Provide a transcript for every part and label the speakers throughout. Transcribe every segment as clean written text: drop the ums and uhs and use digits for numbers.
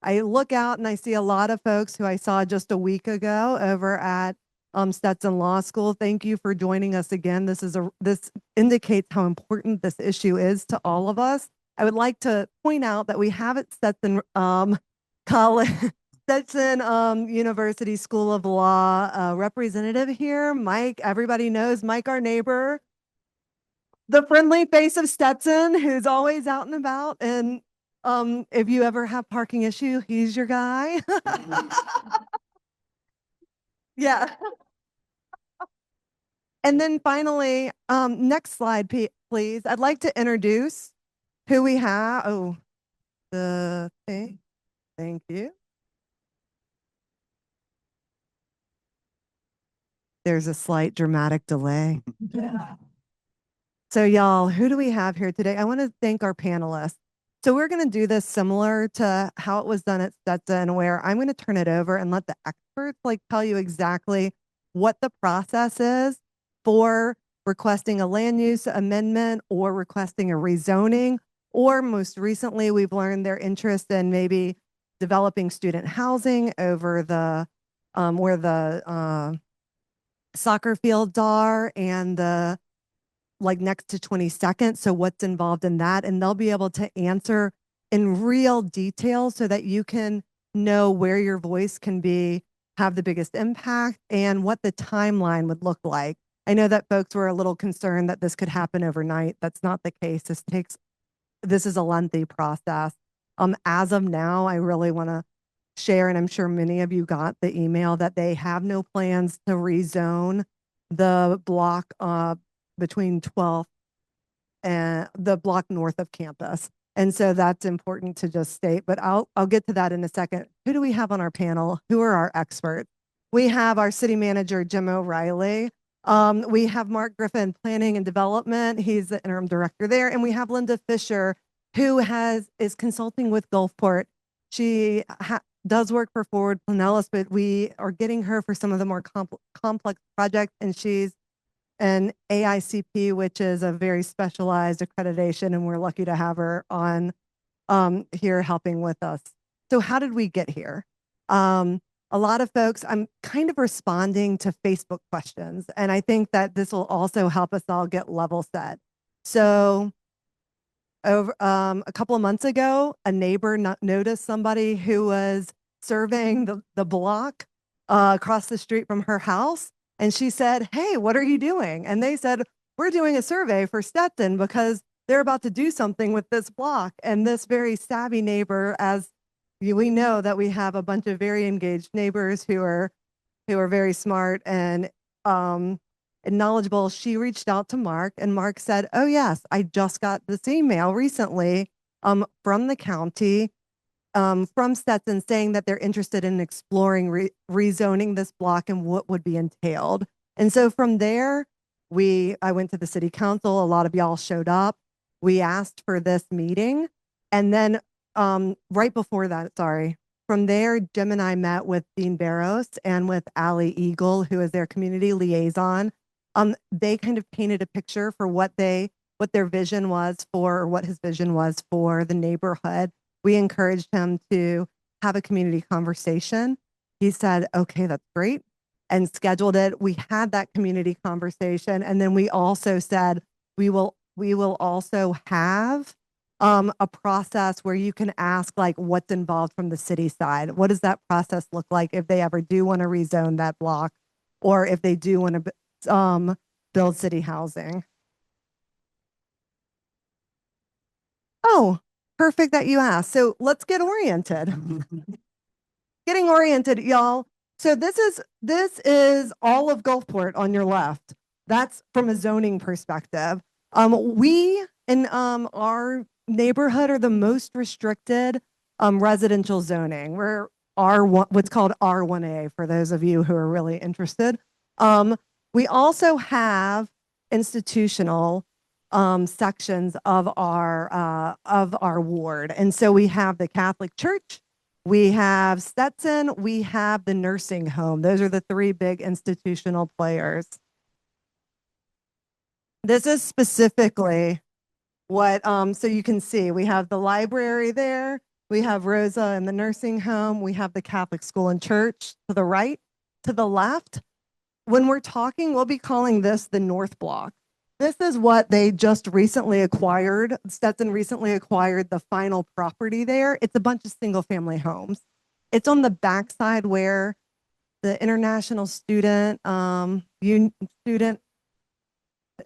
Speaker 1: I look out and I see a lot of folks who I saw just a week ago over at Stetson Law School. Thank you for joining us again. This indicates how important this issue is to all of us. I would like to point out that we have at Stetson College, Stetson University School of Law representative here, Mike. Everybody knows Mike, our neighbor, the friendly face of Stetson, who's always out and about. And if you ever have parking issue, he's your guy. Yeah. And then finally, next slide, please. I'd like to introduce who we have. Oh, the thing. Thank you. There's a slight dramatic delay. Yeah. So y'all, who do we have here today? I want to thank our panelists. So we're going to do this similar to how it was done at Stetson, where I'm going to turn it over and let the experts tell you exactly what the process is for requesting a land use amendment or requesting a rezoning, or most recently, we've learned their interest in maybe developing student housing over the where the soccer fields are and the next to 22nd. So what's involved in that? And they'll be able to answer in real detail so that you can know where your voice can have the biggest impact and what the timeline would look like. I know that folks were a little concerned that this could happen overnight. That's not the case. This is a lengthy process. As of now, I really want to share, and I'm sure many of you got the email, that they have no plans to rezone the block between 12th and the block north of campus. And so that's important to just state, but I'll get to that in a second. Who do we have on our panel? Who are our experts? We have our city manager, Jim O'Reilly. We have Mark Griffin, planning and development. He's the interim director there. And we have Linda Fisher, who is consulting with Gulfport. She does work for Forward Pinellas, but we are getting her for some of the more complex projects. And she's an AICP, which is a very specialized accreditation, and we're lucky to have her on here helping with us. So how did we get here? A lot of folks, I'm kind of responding to Facebook questions, and I think that this will also help us all get level set. So over a couple of months ago, a neighbor noticed somebody who was surveying the block across the street from her house. And she said, "Hey, what are you doing?" And they said, "We're doing a survey for Stetson because they're about to do something with this block." And this very savvy neighbor, as we know that we have a bunch of very engaged neighbors who are very smart and knowledgeable, she reached out to Mark, and Mark said, "Oh yes, I just got this email recently from the county, from Stetson, saying that they're interested in exploring rezoning this block and what would be entailed." And so from there, I went to the city council. A lot of y'all showed up. We asked for this meeting. And then right before that, from there, Jim and I met with Dean Barros and with Allie Eagle, who is their community liaison. They kind of painted a picture for what their vision was for, or what his vision was for the neighborhood. We encouraged him to have a community conversation. He said, "Okay, that's great," and scheduled it. We had that community conversation. And then we also said, we will also have a process where you can ask what's involved from the city side. What does that process look like if they ever do want to rezone that block, or if they do want to build city housing? Oh, perfect that you asked. So let's get oriented. Getting oriented, y'all. So this is all of Gulfport on your left. That's from a zoning perspective. We in our neighborhood are the most restricted residential zoning. We're what's called R1A for those of you who are really interested. We also have institutional sections of our ward. And so we have the Catholic Church, we have Stetson, we have the nursing home. Those are the three big institutional players. This is specifically what, so you can see, we have the library there, We have Rosa in the nursing home. We have the Catholic school and church to the right. To the left, when we're talking, we'll be calling this the North Block. This is what they just recently acquired. Stetson recently acquired the final property there. It's a bunch of single family homes. It's on the backside where the international student,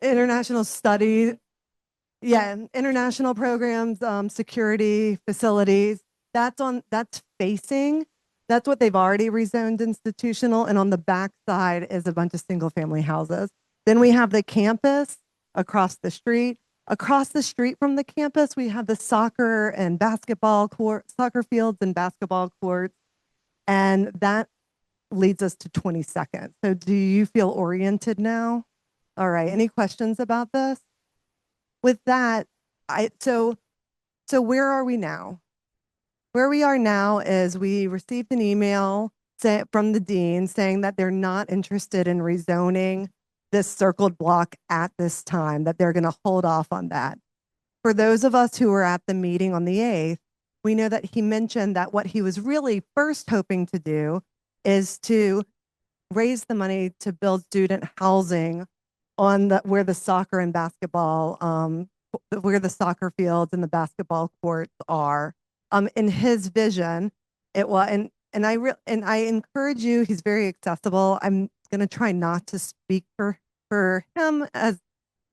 Speaker 1: international study, yeah, international programs, security facilities. That's facing. That's what they've already rezoned institutional, and on the back side is a bunch of single family houses. Then we have the campus across the street. Across the street from the campus, we have the soccer and basketball court, soccer fields and basketball courts, and that leads us to 22nd. So do you feel oriented now? All right. Any questions about this? With that, so where are we now? Where we are now is we received an email from the dean saying that they're not interested in rezoning this circled block at this time, that they're going to hold off on that. For those of us who were at the meeting on the 8th, we know that he mentioned that what he was really first hoping to do is to raise the money to build student housing on where the soccer and basketball, where the soccer fields and the basketball courts are. In his vision, it was, and I encourage you. He's very accessible. I'm going to try not to speak for him as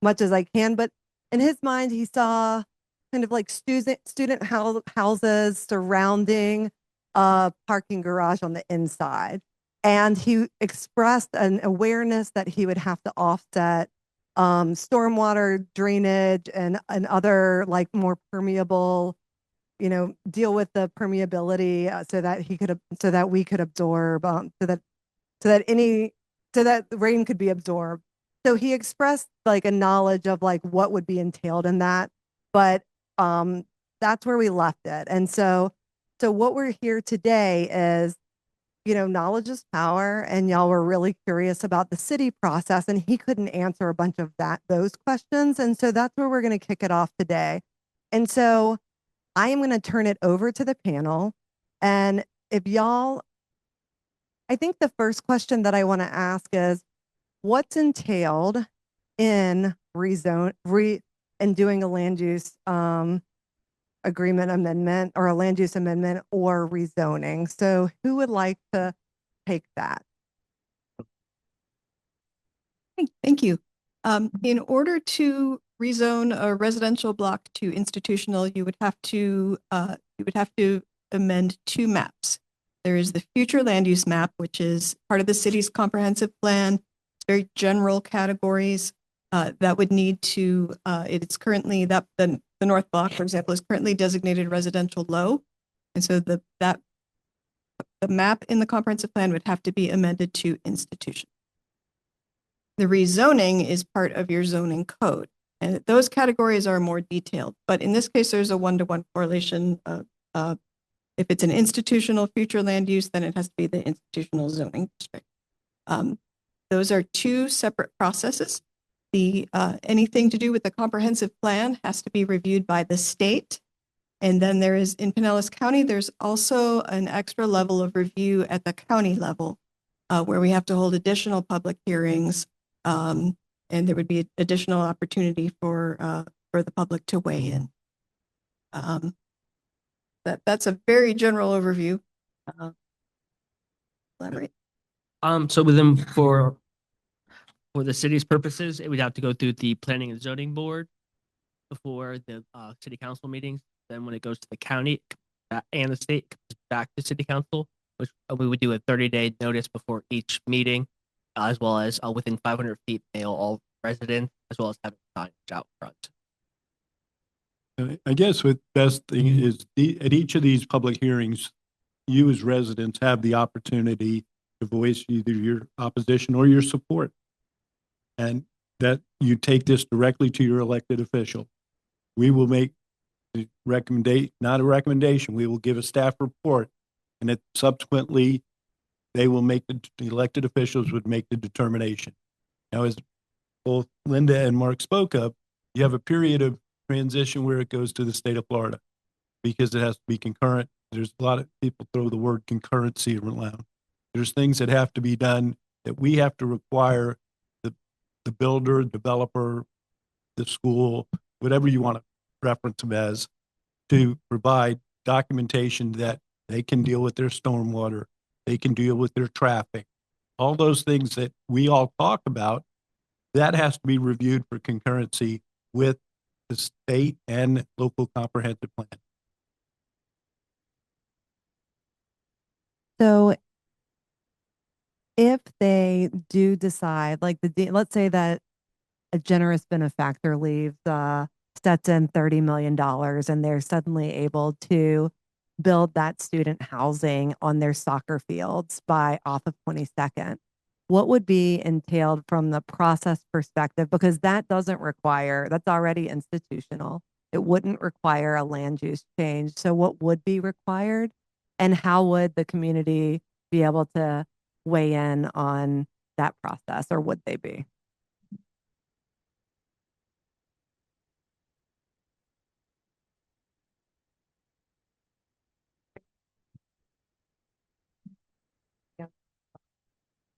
Speaker 1: much as I can, but in his mind, he saw kind of like student houses surrounding a parking garage on the inside. And he expressed an awareness that he would have to offset stormwater drainage and other like more permeable, deal with the permeability so that we could absorb, so that rain could be absorbed. So he expressed like a knowledge of like what would be entailed in that, but that's where we left it. And so what we're here today is, knowledge is power, and y'all were really curious about the city process, and he couldn't answer a bunch of those questions. And so that's where we're going to kick it off today. And so I am going to turn it over to the panel. And I think the first question that I want to ask is, what's entailed in doing a land use agreement amendment or a land use amendment or rezoning? So who would like to take that?
Speaker 2: Thank you. In order to rezone a residential block to institutional, you would have to amend two maps. There is the future land use map, which is part of the city's comprehensive plan. It's very general categories that would need to. It's currently the North Block, for example, is currently designated residential low, and so the map in the comprehensive plan would have to be amended to institution. The rezoning is part of your zoning code, and those categories are more detailed. But in this case, there's a one-to-one correlation. If it's an institutional future land use, then it has to be the institutional zoning district. Those are two separate processes. Anything to do with the comprehensive plan has to be reviewed by the state. And then there is, in Pinellas County, there's also an extra level of review at the county level where we have to hold additional public hearings. And there would be additional opportunity for the public to weigh in. That's a very general overview. Elaborate.
Speaker 3: So within for the city's purposes, it would have to go through the planning and zoning board before the city council meetings. Then when it goes to the county and the state, it comes back to city council, which we would do a 30-day notice before each meeting, as well as within 500 feet mail all residents, as well as having signage out front.
Speaker 4: I guess the best thing is at each of these public hearings, you as residents have the opportunity to voice either your opposition or your support. And that you take this directly to your elected official. We will make the not a recommendation, we will give a staff report, and it subsequently they will make the elected officials would make the determination. Now, as both Linda and Mark spoke of, you have a period of transition where it goes to the state of Florida. because it has to be concurrent. There's a lot of people throw the word concurrency around. There's things that have to be done that we have to require the builder, developer, the school, whatever you want to reference them as, to provide documentation that they can deal with their stormwater, they can deal with their traffic, all those things that we all talk about, that has to be reviewed for concurrency with the state and local comprehensive plan.
Speaker 1: So if they do decide, like let's say that a generous benefactor leaves Stetson $30 million and they're suddenly able to build that student housing on their soccer fields by off of 22nd. What would be entailed from the process perspective? Because that doesn't require, that's already institutional. It wouldn't require a land use change. So what would be required? And how would the community be able to weigh in on that process, or would they be?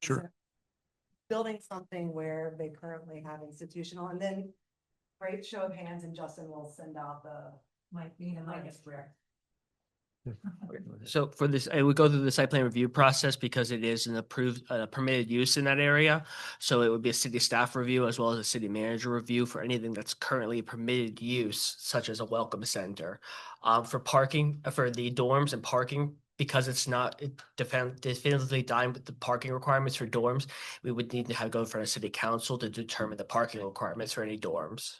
Speaker 4: Sure.
Speaker 1: Building something where they currently have institutional, and then great show of hands, and Justin will send out the mic square.
Speaker 3: So for this, I would go through the site plan review process because it is an approved, permitted use in that area. So it would be a city staff review as well as a city manager review for anything that's currently permitted use, such as a welcome center. For parking, for the dorms and parking, because it's not definitively defined with the parking requirements for dorms, we would need to go in front of city council to determine the parking requirements for any dorms.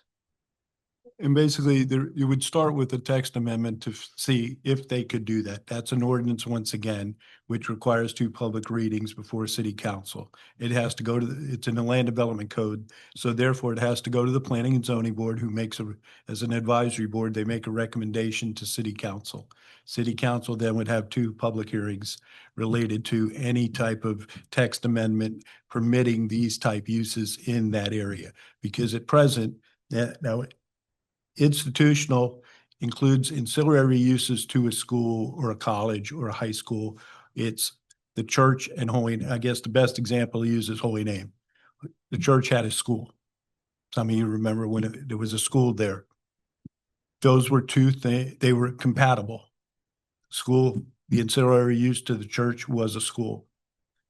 Speaker 4: And basically, you would start with a text amendment to see if they could do that. That's an ordinance, once again, which requires 2 public readings before city council. It has to go to, it's in the land development code. So therefore, it has to go to the planning and zoning board, who makes as an advisory board, they make a recommendation to city council. City council then would have 2 public hearings related to any type of text amendment permitting these type uses in that area. Because at present, now, institutional includes ancillary uses to a school or a college or a high school. It's the church and holy, I guess the best example to use is Holy Name. The church had a school. Some of you remember when there was a school there. Those were 2 things, they were compatible. School, the ancillary use to the church was a school.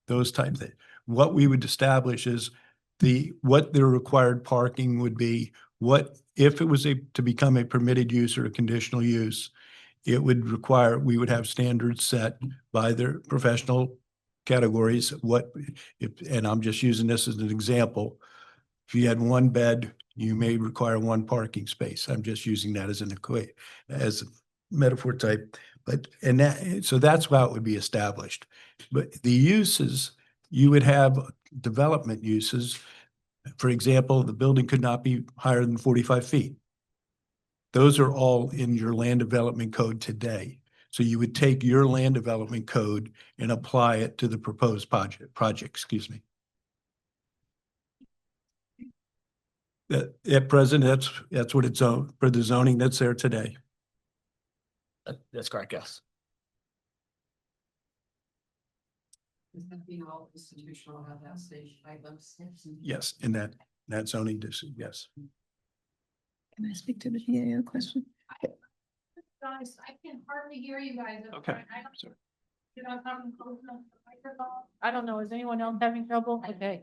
Speaker 4: Those type of things. What we would establish is what their required parking would be. What if it was to become a permitted use or a conditional use, it would require, we would have standards set by their professional categories. And I'm just using this as an example. If you had 1 bed, you may require 1 parking space. I'm just using that as as a metaphor type. So that's how it would be established. But the uses, you would have development uses. For example, the building could not be higher than 45 feet. Those are all in your land development code today. So you would take your land development code and apply it to the proposed project, excuse me. At present, that's what it's for the zoning that's there today.
Speaker 3: That's correct, yes.
Speaker 5: Does that mean all institutional have that stage items?
Speaker 4: Yes, in that zoning district, yes.
Speaker 2: Can I speak to the GAO question?
Speaker 5: Guys, I can hardly hear you guys.
Speaker 4: Okay.
Speaker 5: Sorry. You're not having close enough to the microphone? I don't know. Is anyone else having trouble? Okay.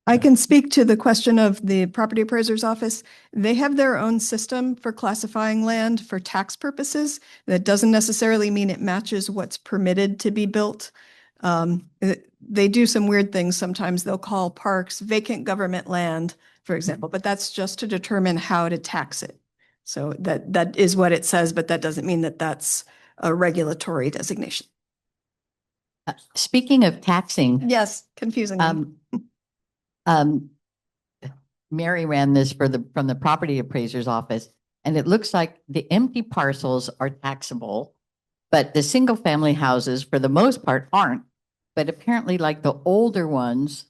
Speaker 2: I can speak to the question of the property appraiser's office. They have their own system for classifying land for tax purposes. That doesn't necessarily mean it matches what's permitted to be built. They do some weird things. Sometimes they'll call parks vacant government land, for example, but that's just to determine how to tax it. So that is what it says, but that doesn't mean that that's a regulatory designation.
Speaker 6: Speaking of taxing,
Speaker 2: Yes, confusing.
Speaker 6: Mary ran this from the property appraiser's office, and it looks like the empty parcels are taxable, but the single family houses for the most part aren't. But apparently like the older ones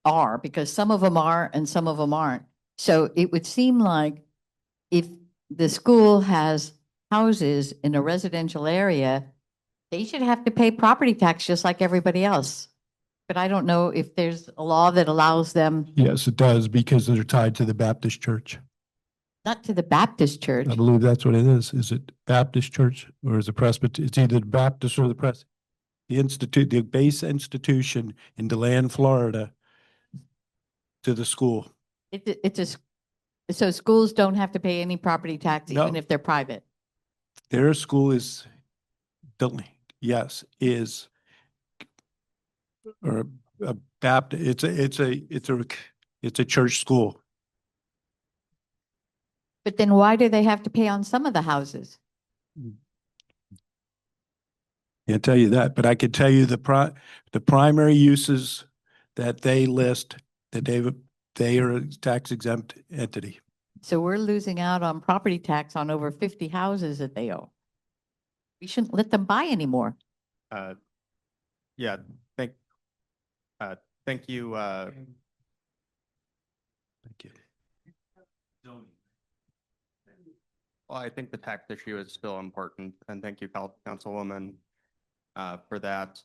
Speaker 6: are, because some of them are and some of them aren't. So it would seem like if the school has houses in a residential area, they should have to pay property tax just like everybody else. But I don't know if there's a law that allows them,
Speaker 4: Yes, it does, because they're tied to the Baptist church.
Speaker 6: not to the Baptist church.
Speaker 4: I believe that's what it is. Is it Baptist church or is it Presbyterian? It's either the Baptist or the Pres. The base institution in DeLand, Florida, to the school.
Speaker 6: So schools don't have to pay any property tax even
Speaker 4: No.
Speaker 6: if they're private.
Speaker 4: Their school is, yes, is, or a Baptist, it's a church school.
Speaker 6: But then why do they have to pay on some of the houses?
Speaker 4: Can't tell you that, but I can tell you the primary uses that they list, that they are a tax exempt entity.
Speaker 6: So we're losing out on property tax on over 50 houses that they own. We shouldn't let them buy anymore.
Speaker 7: Yeah, thank you.
Speaker 4: Thank you.
Speaker 7: Well, I think the tax issue is still important, and thank you, Councilwoman, for that.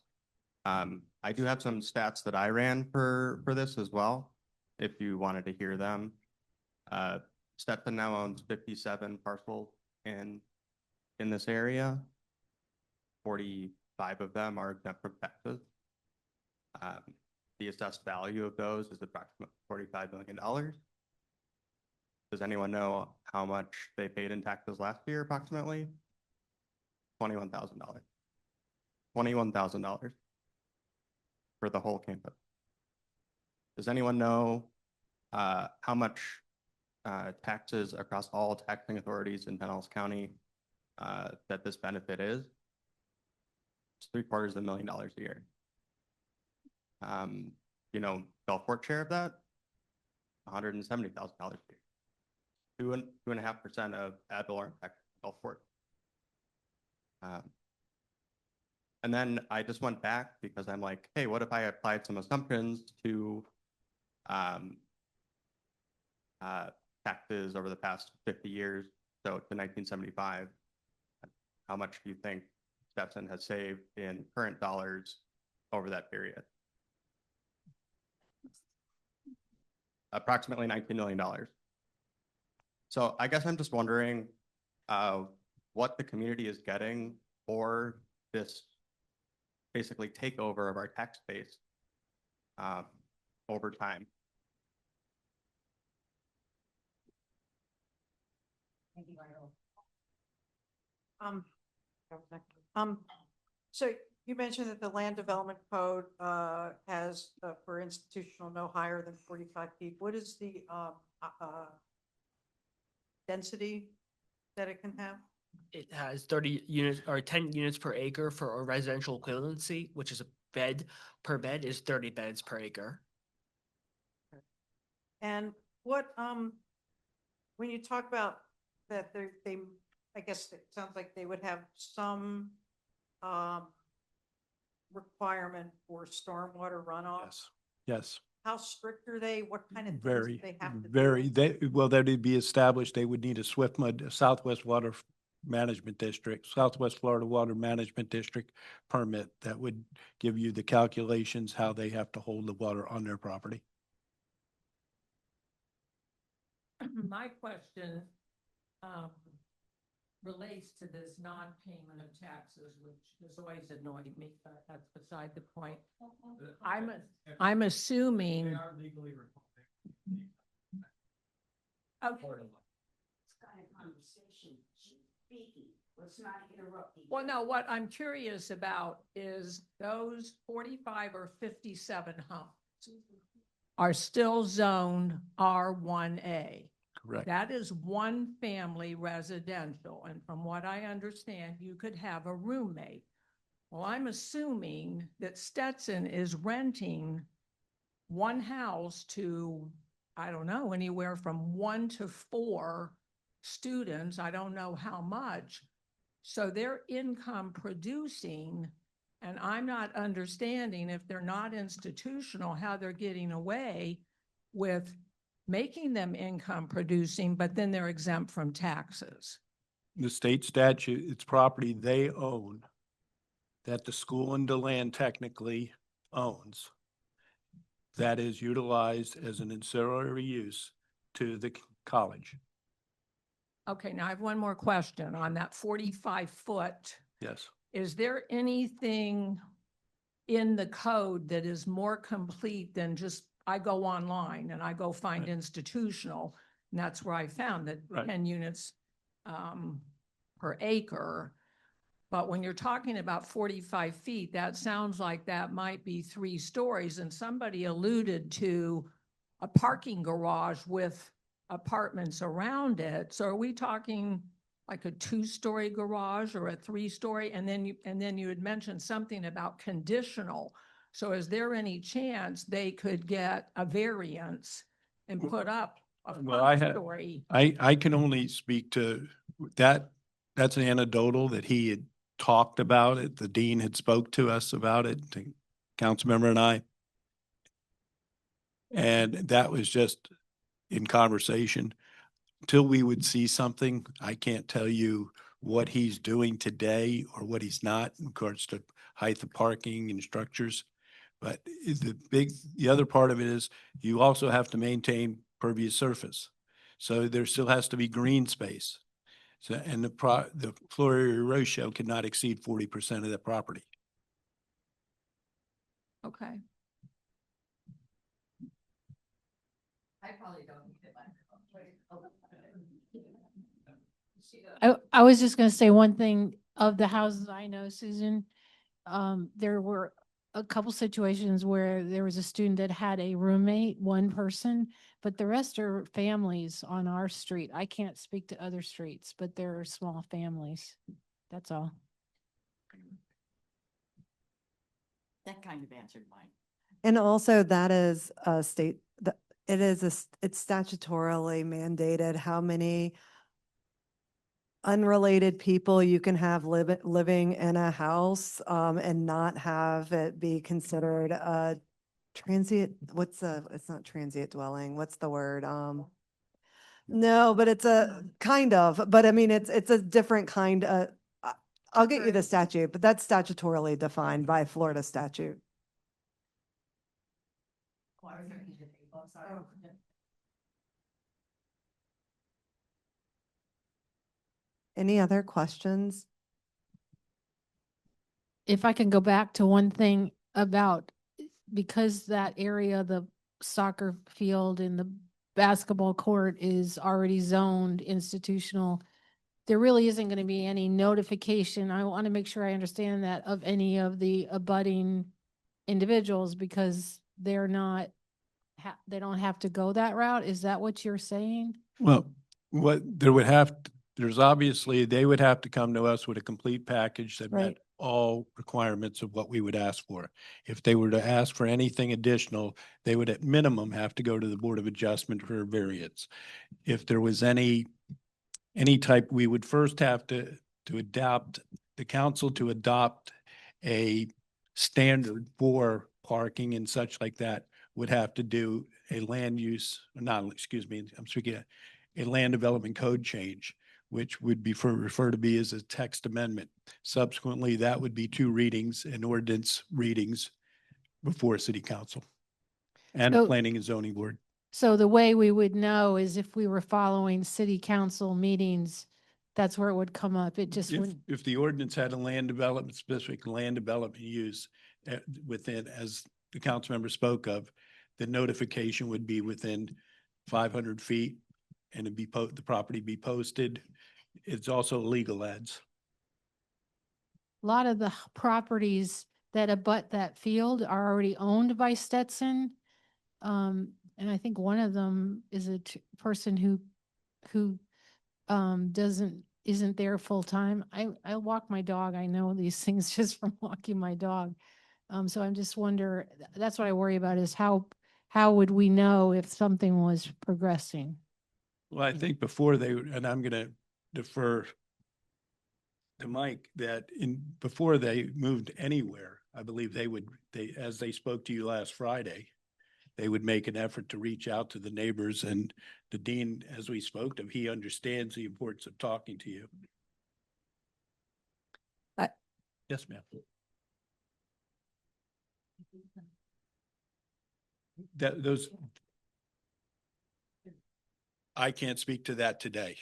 Speaker 7: I do have some stats that I ran for this as well, if you wanted to hear them. Stetson now owns 57 parcels in this area. 45 of them are exempt from taxes. The assessed value of those is approximately $45 million. Does anyone know how much they paid in taxes last year approximately? $21,000. $21,000 for the whole campus. Does anyone know how much taxes across all taxing authorities in Pinellas County that this benefit is? It's $750,000 a year. You know, Gulfport share of that, $170,000 a year. 2.5% of ad valorem tax Gulfport. And then I just went back because I'm like, hey, what if I applied some assumptions to taxes over the past 50 years, so to 1975? How much do you think Stetson has saved in current dollars over that period? Approximately $19 million. So I guess I'm just wondering what the community is getting for this basically takeover of our tax base over time.
Speaker 5: So you mentioned that the land development code has for institutional no higher than 45 feet. What is the density that it can have?
Speaker 3: It has 30 units or 10 units per acre for a residential equivalency, which is a bed per bed is 30 beds per acre.
Speaker 5: And what when you talk about that they I guess it sounds like they would have some requirement for stormwater runoff.
Speaker 4: Yes, yes.
Speaker 5: How strict are they? What kind of things
Speaker 4: Very,
Speaker 5: do they have to
Speaker 4: very,
Speaker 5: do?
Speaker 4: well, that'd be established, they would need a Southwest Water Management District, Southwest Florida Water Management District permit that would give you the calculations, how they have to hold the water on their property.
Speaker 8: My question relates to this non-payment of taxes, which has always annoyed me, but that's beside the point. I'm assuming. They are legally required. Okay. Let's not interrupt. Well, no, what I'm curious about is those 45 or 57 homes are still zoned R1A.
Speaker 4: Correct.
Speaker 8: That is one family residential. And from what I understand, you could have a roommate. Well, I'm assuming that Stetson is renting one house to, I don't know, anywhere from 1 to 4 students. I don't know how much. So they're income producing, and I'm not understanding if they're not institutional, how they're getting away with making them income producing, but then they're exempt from taxes.
Speaker 4: The state statute, it's property they own that the school and the land technically owns that is utilized as an ancillary use to the college.
Speaker 8: Okay, now I have one more question on that 45-foot.
Speaker 4: Yes.
Speaker 8: Is there anything in the code that is more complete than just, I go online and I go find
Speaker 4: Right.
Speaker 8: institutional, and that's where I found that
Speaker 4: Right.
Speaker 8: 10 units per acre. But when you're talking about 45 feet, that sounds like that might be 3 stories. And somebody alluded to a parking garage with apartments around it. So are we talking like a 2-story garage or a 3-story? And then you had mentioned something about conditional. So is there any chance they could get a variance and put up a
Speaker 4: Well, I
Speaker 8: 5-story?
Speaker 4: I can only speak to that. That's an anecdotal that he had talked about it. The dean had spoke to us about it, the council member and I. And that was just in conversation. Till we would see something, I can't tell you what he's doing today or what he's not in regards to height of parking and structures. But the other part of it is you also have to maintain pervious surface. So there still has to be green space. So, and the floor area ratio cannot exceed 40% of the property.
Speaker 8: Okay.
Speaker 6: I probably don't need it.
Speaker 9: I was just gonna say one thing of the houses I know, Susan. There were a couple situations where there was a student that had a roommate, one person, but the rest are families on our street. I can't speak to other streets, but there are small families. That's all.
Speaker 6: That kind of answered mine.
Speaker 1: And also that is a state, it's statutorily mandated how many unrelated people you can have living in a house, and not have it be considered a transient, it's not transient dwelling, what's the word? No, but it's a kind of, but I mean, it's a different kind of, I'll get you the statute, but that's statutorily defined by Florida statute. Any other questions?
Speaker 9: If I can go back to one thing about, because that area, the soccer field and the basketball court is already zoned institutional, there really isn't going to be any notification. I want to make sure I understand that of any of the abutting individuals, because they're not, they don't have to go that route. Is that what you're saying?
Speaker 4: Well, there's obviously, they would have to come to us with a complete package that met
Speaker 9: Right.
Speaker 4: all requirements of what we would ask for. If they were to ask for anything additional, they would at minimum have to go to the Board of Adjustment for a variance. If there was any type, we would first have to adopt, the council to adopt a standard for parking and such like that, would have to do a land use, not, excuse me, I'm speaking, a land development code change, which would be referred to be as a text amendment. Subsequently, that would be 2 readings and ordinance readings before City Council and
Speaker 9: So-
Speaker 4: Planning and Zoning Board.
Speaker 9: So the way we would know is if we were following city council meetings, that's where it would come up. It just wouldn't.
Speaker 4: If the ordinance had a land development, specific land development use within, as the council member spoke of, the notification would be within 500 feet and it'd be the property be posted. It's also legal ads.
Speaker 9: A lot of the properties that abut that field are already owned by Stetson. And I think one of them is a person who isn't there full time. I walk my dog. I know these things just from walking my dog. So I'm just that's what I worry about, is how would we know if something was progressing?
Speaker 4: Well, I think before and I'm going to defer to Mike, that before they moved anywhere, I believe as they spoke to you last Friday, they would make an effort to reach out to the neighbors, and the dean, as we spoke of, he understands the importance of talking to you. Yes, ma'am. Those, I can't speak to that today.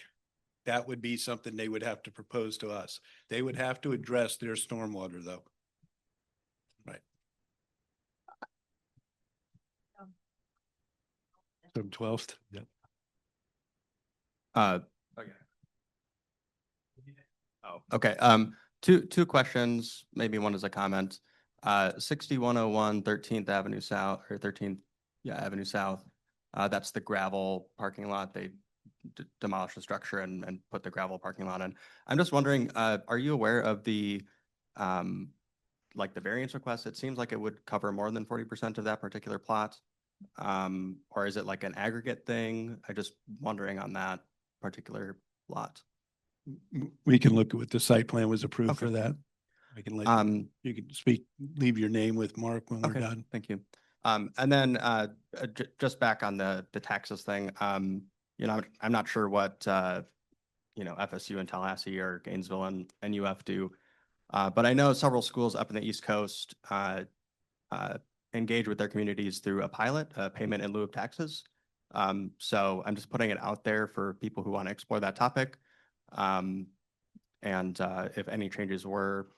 Speaker 4: That would be something they would have to propose to us. They would have to address their stormwater, though. Right. From 12th. Yep.
Speaker 7: Okay. Oh, okay. Two questions, maybe one is a comment. 6101 13th Avenue South, or 13th, Avenue South. That's the gravel parking lot. They demolished the structure and put the gravel parking lot in. I'm just wondering, are you aware of the, like the variance request? It seems like it would cover more than 40% of that particular plot. Or is it like an aggregate thing? I'm just wondering on that particular lot.
Speaker 4: We can look at what the site plan was approved for
Speaker 7: Okay.
Speaker 4: that. I can let you can speak, leave your name with Mark when we're
Speaker 7: Okay,
Speaker 4: done.
Speaker 7: thank you. And then just back on the taxes thing, you know, I'm not sure what, you know, FSU and Tallahassee or Gainesville and UF do. But I know several schools up in the East Coast engage with their communities through a pilot, payment in lieu of taxes. So I'm just putting it out there for people who want to explore that topic. And if any changes were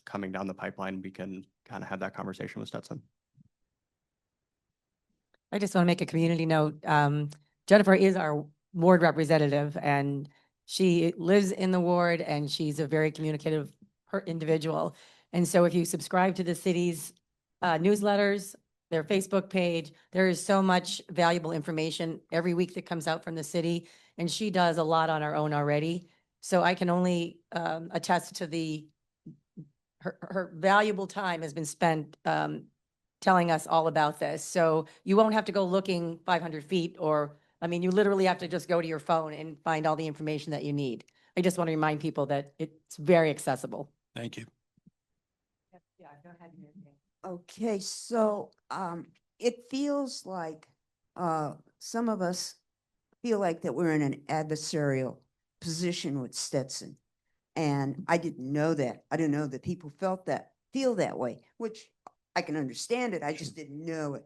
Speaker 7: coming down the pipeline, we can kind of have that conversation with Stetson.
Speaker 10: I just want to make a community note. Jennifer is our ward representative, and she lives in the ward, and she's a very communicative individual. And so if you subscribe to the city's newsletters, their Facebook page, there is so much valuable information every week that comes out from the city, and she does a lot on her own already. So I can only attest to her valuable time has been spent telling us all about this. So you won't have to go looking 500 feet or, I mean, you literally have to just go to your phone and find all the information that you need. I just want to remind people that it's very accessible.
Speaker 4: Thank you.
Speaker 10: Yeah, go ahead.
Speaker 11: Okay, so it feels like some of us feel like that we're in an adversarial position with Stetson. And I didn't know that. I didn't know that people feel that way, which I can understand it. I just didn't know it.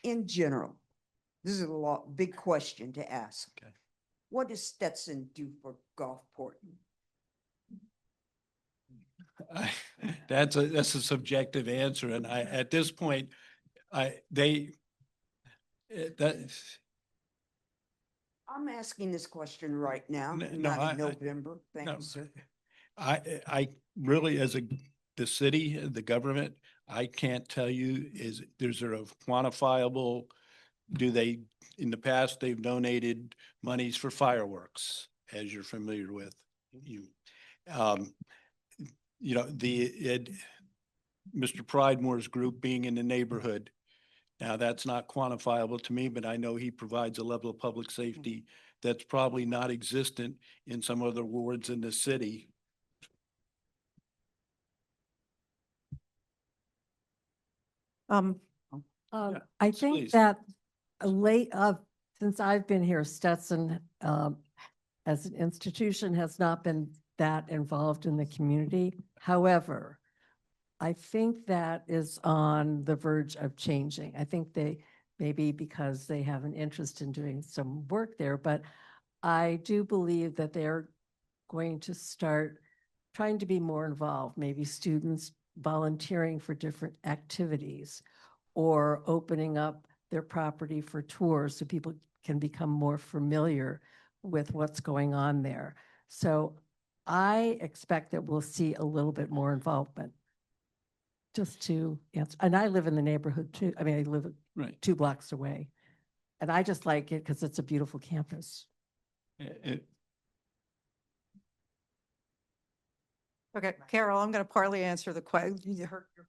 Speaker 11: In general, this is a big question to ask.
Speaker 4: Okay.
Speaker 11: What does Stetson do for Gulfport?
Speaker 4: That's a subjective answer, and at this point,
Speaker 11: I'm asking this question right now,
Speaker 4: No,
Speaker 11: not in November. Thank you, sir.
Speaker 4: I really, as the city, the government, I can't tell you, is there a quantifiable, in the past, they've donated monies for fireworks, as you're familiar with. You know, Mr. Pridemore's group being in the neighborhood. Now, that's not quantifiable to me, but I know he provides a level of public safety that's probably not existent in some other wards in the city. Yeah,
Speaker 12: I
Speaker 4: please.
Speaker 12: think that since I've been here, Stetson, as an institution, has not been that involved in the community. However, I think that is on the verge of changing. I think maybe because they have an interest in doing some work there, but I do believe that they're going to start trying to be more involved, maybe students volunteering for different activities or opening up their property for tours so people can become more familiar with what's going on there. So I expect that we'll see a little bit more involvement. Just to answer, and I live in the neighborhood too. I mean, I live
Speaker 4: Right.
Speaker 12: 2 blocks away. And I just like it because it's a beautiful campus.
Speaker 5: Okay, Carol, I'm going to partly answer your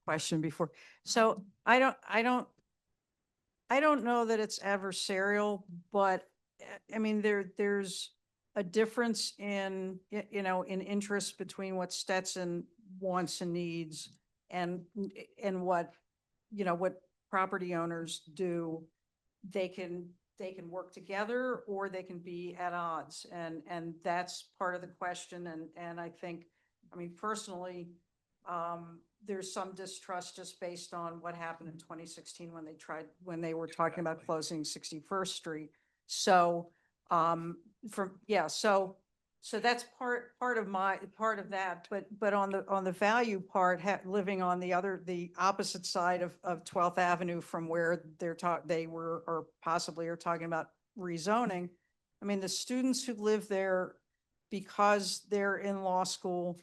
Speaker 5: question before. So I don't know that it's adversarial, but I mean, there's a difference in, you know, in interest between what Stetson wants and needs and what, you know, what property owners do, they can work together or they can be at odds. And that's part of the question. And I think, I mean, personally, there's some distrust just based on what happened in 2016 when they were talking about closing 61st Street. So, so that's part of that, but on the value part, living on the opposite side of 12th Avenue from where they were, or possibly are talking about rezoning. I mean, the students who live there, because they're in law school,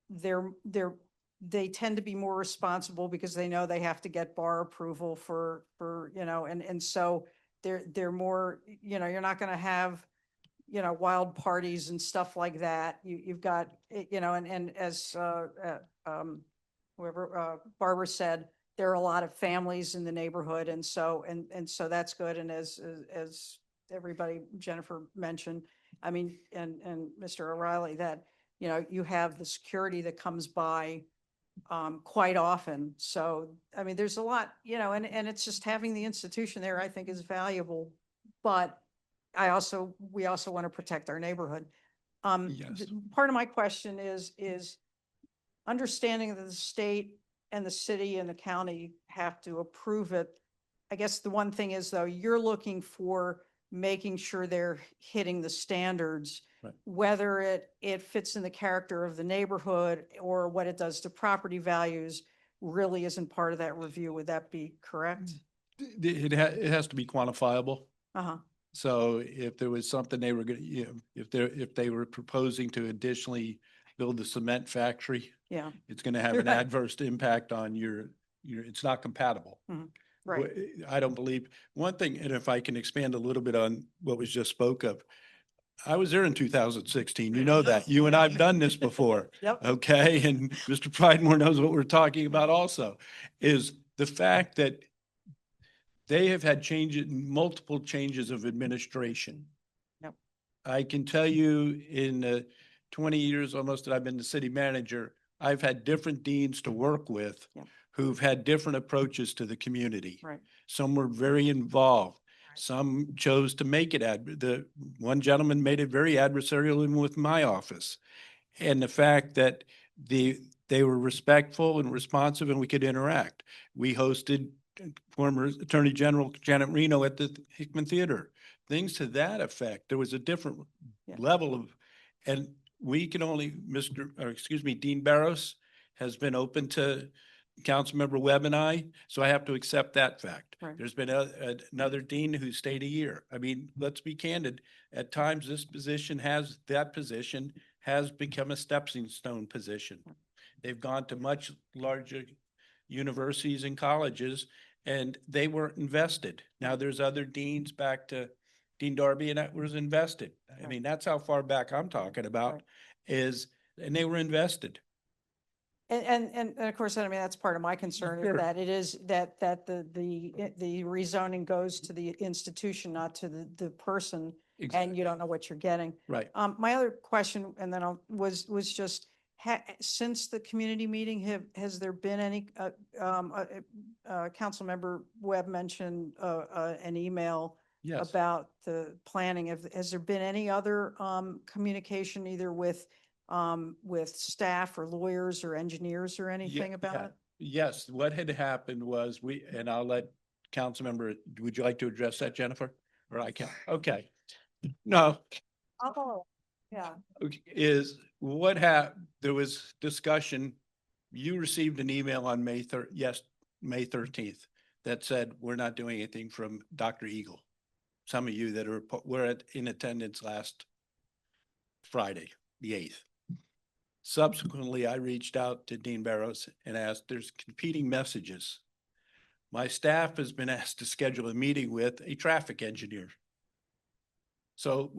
Speaker 5: they tend to be more responsible because they know they have to get bar approval for, and so they're more, you're not going to have, wild parties and stuff like that. You've got, and as Barbara said, there are a lot of families in the neighborhood. And so that's good. And as everybody, Jennifer mentioned, I mean, and Mr. O'Reilly, that, you have the security that comes by quite often. So, I mean, there's a lot, and it's just having the institution there, I think, is valuable, but we also want to protect our neighborhood.
Speaker 4: Yes.
Speaker 5: Part of my question is understanding that the state and the city and the county have to approve it. I guess the one thing is, though, you're looking for making sure they're hitting the standards,
Speaker 4: right,
Speaker 5: whether it fits in the character of the neighborhood or what it does to property values really isn't part of that review. Would that be correct?
Speaker 4: It has to be quantifiable.
Speaker 5: Uh-huh.
Speaker 4: So if there was something they were going to, if they were proposing to additionally build a cement factory,
Speaker 5: Yeah.
Speaker 4: it's going to have an
Speaker 5: Right.
Speaker 4: adverse impact on it's not compatible.
Speaker 5: Right.
Speaker 4: I don't believe one thing, and if I can expand a little bit on what was just spoke of, I was there in 2016. You know that. You and I've done this before.
Speaker 5: Yep.
Speaker 4: Okay. And Mr. Pridemore knows what we're talking about also, is the fact that they have had multiple changes of administration.
Speaker 5: Yep.
Speaker 4: I can tell you in the 20 years almost that I've been the city manager, I've had different deans to work with.
Speaker 5: Yep.
Speaker 4: Who've had different approaches to the community.
Speaker 5: Right.
Speaker 4: Some were very involved. Some chose to make it the one gentleman made it very adversarial even with my office. And the fact that they were respectful and responsive and we could interact. We hosted former Attorney General Janet Reno at the Hickman Theater. Things to that effect. There was a different level of, and we can only, Dean Barros has been open to Councilmember Webb and I, so I have to accept that fact.
Speaker 5: Right.
Speaker 4: There's been another dean who stayed a year. I mean, let's be candid. At times, that position has become a stepping stone position. They've gone to much larger universities and colleges, and they weren't invested. Now there's other deans, back to Dean Darby, and that was invested. I mean, that's how far back I'm talking about and they were invested.
Speaker 5: And of course, I mean, that's part of my concern,
Speaker 4: Sure.
Speaker 5: is that it is that the rezoning goes to the institution, not to the person, and you don't know what you're getting.
Speaker 4: Right.
Speaker 5: My other question, and then was just, since the community meeting, has there been any, Councilmember Webb mentioned an email
Speaker 4: Yes.
Speaker 5: about the planning. Has there been any other communication either with staff or lawyers or engineers or anything about it?
Speaker 4: Yes, what had happened was and I'll let Councilmember, would you like to address that, Jennifer? Or I can, okay. No.
Speaker 5: Oh, yeah.
Speaker 4: There was discussion. You received an email on May 13th that said, we're not doing anything from Dr. Eagle. Some of you that were in attendance last Friday, the 8th. Subsequently, I reached out to Dean Barros and asked, there's competing messages. My staff has been asked to schedule a meeting with a traffic engineer. So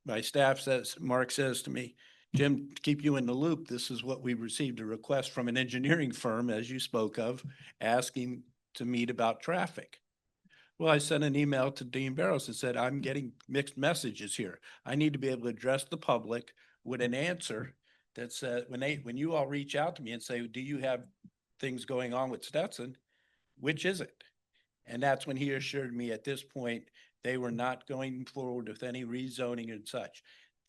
Speaker 4: my staff says, Mark says to me, Jim, to keep you in the loop, this is what we received, a request from an engineering firm, as you spoke of, asking to meet about traffic. Well, I sent an email to Dean Barros and said, I'm getting mixed messages here. I need to be able to address the public with an answer that said, when you all reach out to me and say, do you have things going on with Stetson? which is it? And that's when he assured me at this point, they were not going forward with any rezoning and such.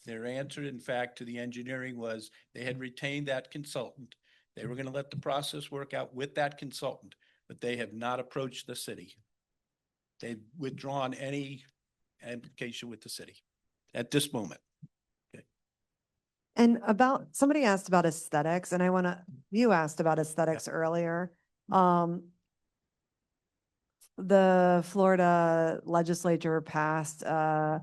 Speaker 4: Their answer, in fact, to the engineering was they had retained that consultant. They were going to let the process work out with that consultant, but they have not approached the city. They've withdrawn any application with the city at this moment.
Speaker 1: And about, somebody asked about aesthetics, and you asked about aesthetics earlier. The Florida legislature passed a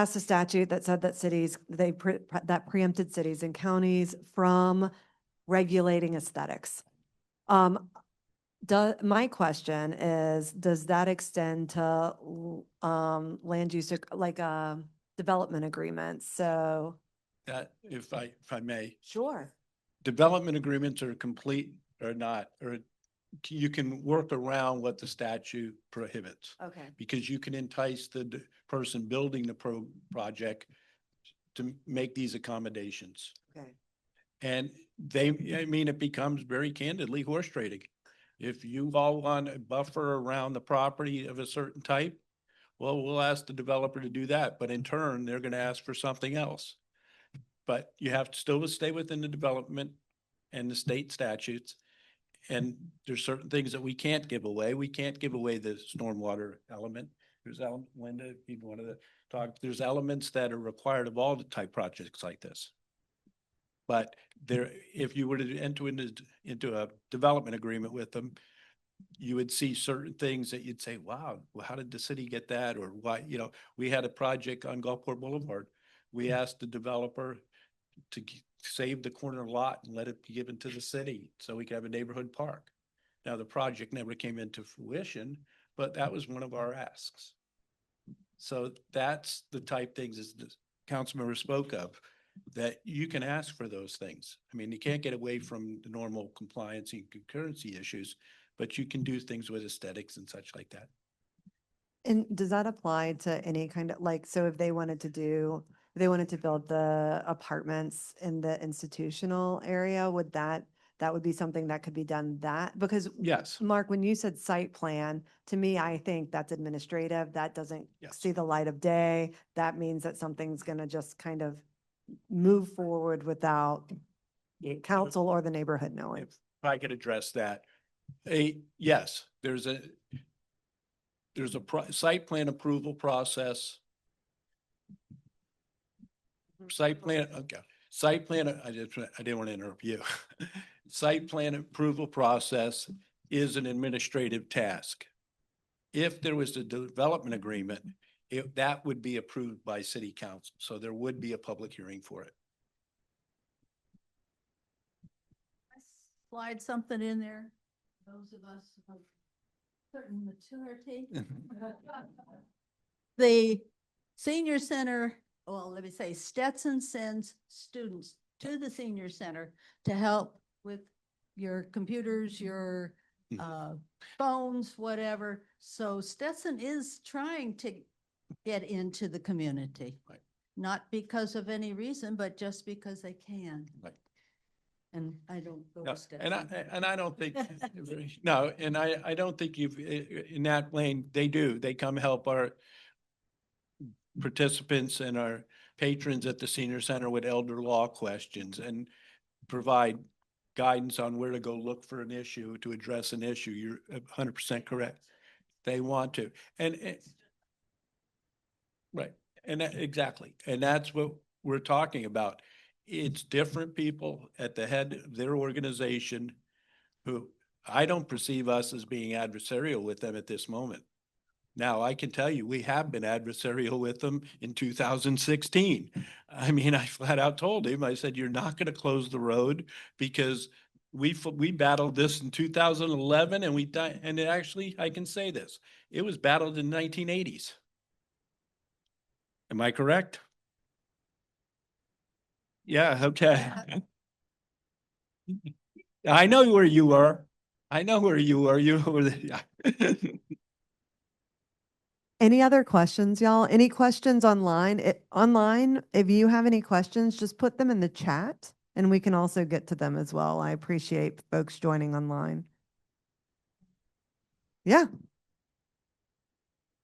Speaker 1: statute that said that cities, that preempted cities and counties from regulating aesthetics. My question is, does that extend to land use, like development agreements? So.
Speaker 4: That, if I may,
Speaker 1: Sure.
Speaker 4: development agreements are complete or not, or you can work around what the statute prohibits.
Speaker 1: Okay.
Speaker 4: Because you can entice the person building the project to make these accommodations.
Speaker 1: Okay.
Speaker 4: And it becomes very candidly horse trading. If you all want a buffer around the property of a certain type, well, we'll ask the developer to do that, but in turn, they're going to ask for something else. But you have to still stay within the development and the state statutes. And there's certain things that we can't give away. We can't give away the stormwater element. There's Linda, if you wanted to talk, there's elements that are required of all the type projects like this. But if you were to enter into a development agreement with them, you would see certain things that you'd say, wow, well, how did the city get that? Or why, we had a project on Gulfport Boulevard. We asked the developer to save the corner lot and let it be given to the city so we could have a neighborhood park. Now, the project never came into fruition, but that was one of our asks. So that's the type things as the council member spoke of, that you can ask for those things. I mean, you can't get away from the normal compliance and concurrency issues, but you can do things with aesthetics and such like that.
Speaker 1: And does that apply to any kind of, like, so if they wanted to build the apartments in the institutional area, that would be something that could be done because
Speaker 4: Yes.
Speaker 1: Mark, when you said site plan, to me, I think that's administrative. That doesn't
Speaker 4: Yes.
Speaker 1: see the light of day. That means that something's going to just kind of move forward without council or the neighborhood knowing.
Speaker 4: If I could address that. Yes, there's a site plan approval process. Site plan, okay. Site plan, I didn't want to interrupt you. Site plan approval process is an administrative task. If there was a development agreement, that would be approved by city council. So there would be a public hearing for it.
Speaker 13: Slide something in there. Those of us of certain maturity. The senior center, well, let me say Stetson sends students to the senior center to help with your computers, your phones, whatever. So Stetson is trying to get into the community.
Speaker 4: Right.
Speaker 13: Not because of any reason, but just because they can.
Speaker 4: Right.
Speaker 13: And I don't go
Speaker 4: No,
Speaker 13: to Stetson.
Speaker 4: and I don't think, no, and I don't think in that lane, they come help our participants and our patrons at the senior center with elder law questions and provide guidance on where to go look for an issue to address an issue. You're 100% correct. They want to, and right. And exactly. And that's what we're talking about. It's different people at the head of their organization who I don't perceive us as being adversarial with them at this moment. Now, I can tell you, we have been adversarial with them in 2016. I mean, I flat out told him, I said, you're not going to close the road because we battled this in 2011 and and actually, I can say this, it was battled in the 1980s. Am I correct? Yeah, okay. I know where you were. I know where you were. You were
Speaker 1: Any other questions, y'all? Any questions online? Online, if you have any questions, just put them in the chat and we can also get to them as well. I appreciate folks joining online. Yeah.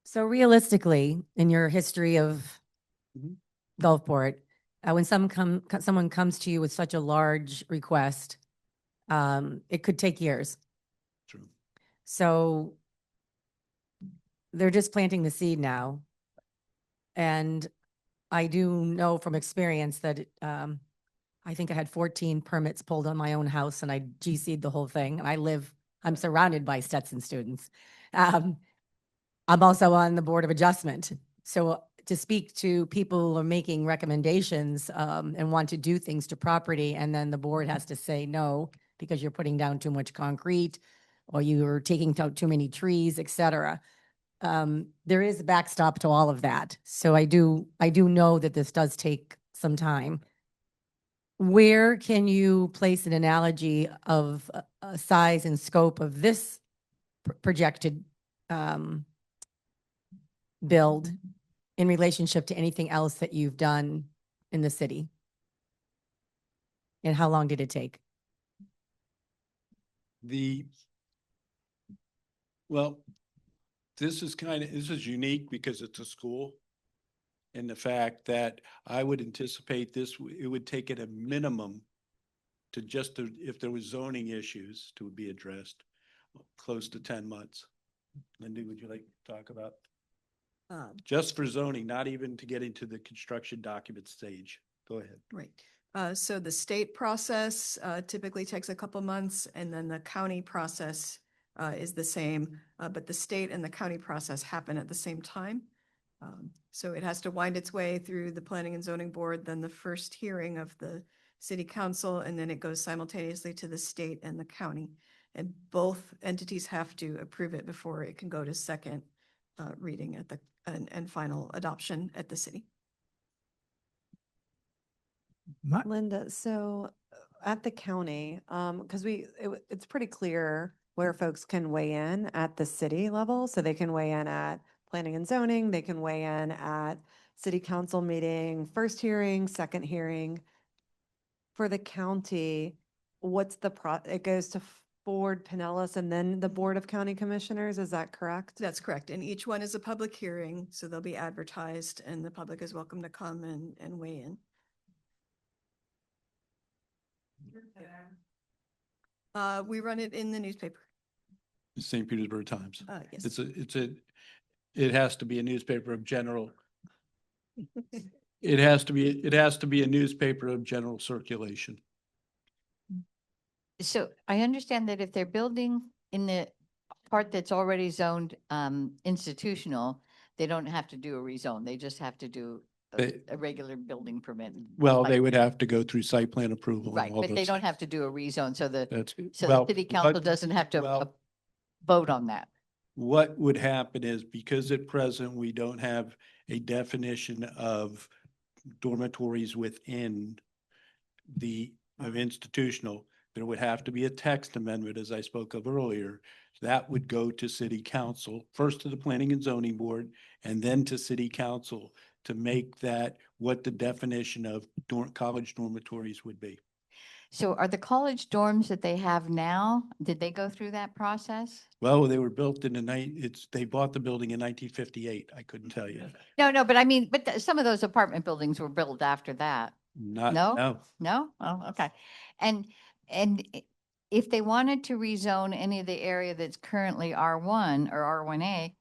Speaker 10: So realistically, in your history of
Speaker 4: Mhm.
Speaker 10: Gulfport, when someone comes to you with such a large request, it could take years.
Speaker 4: True.
Speaker 10: So they're just planting the seed now. And I do know from experience that I think I had 14 permits pulled on my own house and I GC'd the whole thing. And I'm surrounded by Stetson students. I'm also on the Board of Adjustment. So to speak to people who are making recommendations and want to do things to property, and then the board has to say no because you're putting down too much concrete or you're taking out too many trees, et cetera. There is a backstop to all of that. So I do know that this does take some time. Where can you place an analogy of a size and scope of this projected build in relationship to anything else that you've done in the city? And how long did it take?
Speaker 4: Well, this is unique because it's a school. And the fact that I would anticipate it would take it a minimum if there was zoning issues to be addressed, close to 10 months. Lindy, would you like to talk about? Just for zoning, not even to get into the construction document stage. Go ahead.
Speaker 2: Right. So the state process typically takes a couple months, and then the county process is the same, but the state and the county process happen at the same time. So it has to wind its way through the Planning and Zoning Board, then the first hearing of the City Council, and then it goes simultaneously to the state and the county. And both entities have to approve it before it can go to second reading and final adoption at the city.
Speaker 1: Linda, so at the county, because it's pretty clear where folks can weigh in at the city level. So they can weigh in at planning and zoning, they can weigh in at city council meeting, first hearing, second hearing. For the county, it goes to Ford, Pinellas, and then the Board of County Commissioners, is that correct?
Speaker 2: That's correct. And each one is a public hearing, so they'll be advertised and the public is welcome to come and weigh in. We run it in the newspaper.
Speaker 4: St. Petersburg Times.
Speaker 2: Yes.
Speaker 4: It has to be a newspaper of general. It has to be a newspaper of general circulation.
Speaker 6: So I understand that if they're building in the part that's already zoned institutional, they don't have to do a rezone. They just have to do a regular building permit.
Speaker 4: Well,
Speaker 6: Like-
Speaker 4: they would have to go through site plan approval.
Speaker 6: Right,
Speaker 4: and all
Speaker 6: but they
Speaker 4: those
Speaker 6: don't have
Speaker 4: things.
Speaker 6: to do a rezone, so the
Speaker 4: Well,
Speaker 6: city council
Speaker 4: but-
Speaker 6: doesn't have to
Speaker 4: well,
Speaker 6: vote on that.
Speaker 4: What would happen is because at present we don't have a definition of dormitories within of institutional, there would have to be a text amendment, as I spoke of earlier. That would go to city council, first to the planning and zoning board, and then to city council to make that what the definition of college dormitories would be.
Speaker 6: So are the college dorms that they have now, did they go through that process?
Speaker 4: Well, they were built in they bought the building in 1958. I couldn't tell you.
Speaker 6: No, but I mean, some of those apartment buildings were built after that.
Speaker 4: No.
Speaker 6: No? Oh, okay. And if they wanted to rezone any of the area that's currently R1 or R1A,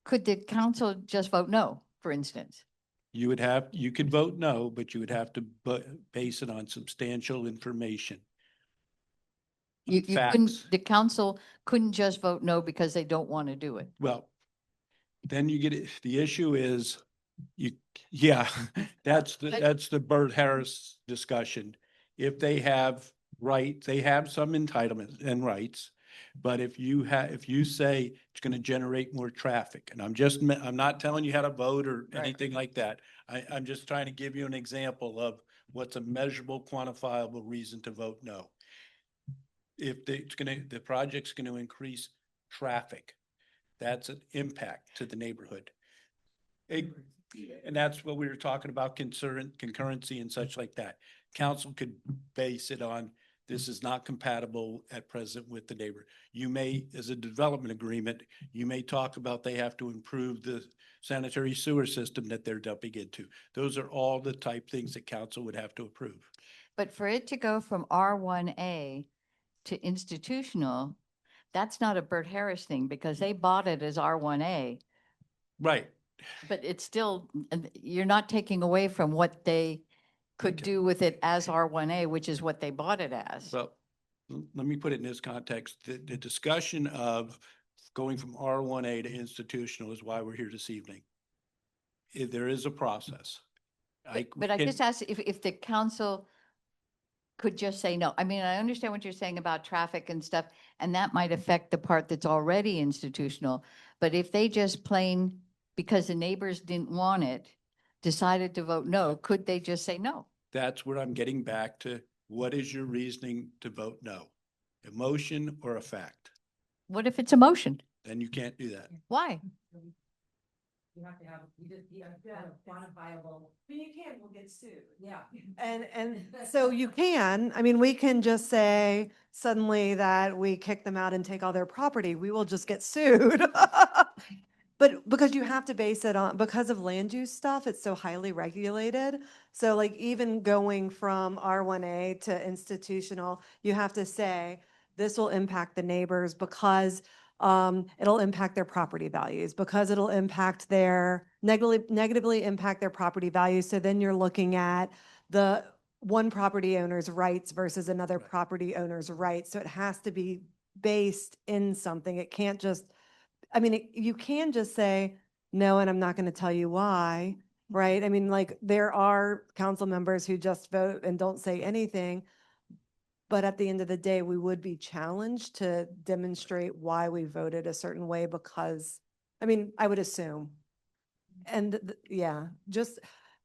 Speaker 6: could the council just vote no, for instance?
Speaker 4: You could vote no, but you would have to base it on substantial information.
Speaker 6: You
Speaker 4: Facts.
Speaker 6: couldn't, the council couldn't just vote no because they don't want to do it.
Speaker 4: Well, then the issue is, that's the Bert Harris discussion. If they have they have some entitlements and rights, but if you say it's going to generate more traffic, and I'm not telling you how to vote or anything like that. I'm just trying to give you an example of what's a measurable, quantifiable reason to vote no. If the project's going to increase traffic, that's an impact to the neighborhood. And that's what we were talking about, concurrency and such like that. Council could base it on this is not compatible at present with the neighbor. You may, as a development agreement, you may talk about they have to improve the sanitary sewer system that they're dumping into. Those are all the type things that council would have to approve.
Speaker 6: But for it to go from R1A to institutional, that's not a Bert Harris thing because they bought it as R1A.
Speaker 4: Right.
Speaker 6: But it's still, you're not taking away from what they could
Speaker 4: Okay.
Speaker 6: do with it as R1A, which is what they bought it as.
Speaker 4: So let me put it in this context. The discussion of going from R1A to institutional is why we're here this evening. There is a process.
Speaker 6: But I just asked if the council could just say no. I mean, I understand what you're saying about traffic and stuff, and that might affect the part that's already institutional. But if they just plain, because the neighbors didn't want it, decided to vote no, could they just say no?
Speaker 4: That's where I'm getting back to, what is your reasoning to vote no? Emotion or a fact?
Speaker 6: What if it's a motion?
Speaker 4: Then you can't do that.
Speaker 6: Why?
Speaker 8: You have to have, you have to have a quantifiable. But you can't, we'll get sued. Yeah.
Speaker 1: And so you can, I mean, we can just say suddenly that we kick them out and take all their property. We will just get sued. But because you have to base it on, because of land use stuff, it's so highly regulated. So like even going from R1A to institutional, you have to say, this will impact the neighbors because it'll impact their property values, because it'll impact their, negatively impact their property values. So then you're looking at the one property owner's rights versus another
Speaker 4: Right.
Speaker 1: property owner's rights. So it has to be based in something. It can't just, I mean, you can just say, no, and I'm not going to tell you why, right? I mean, like, there are council members who just vote and don't say anything. But at the end of the day, we would be challenged to demonstrate why we voted a certain way because, I mean, I would assume. And yeah, just,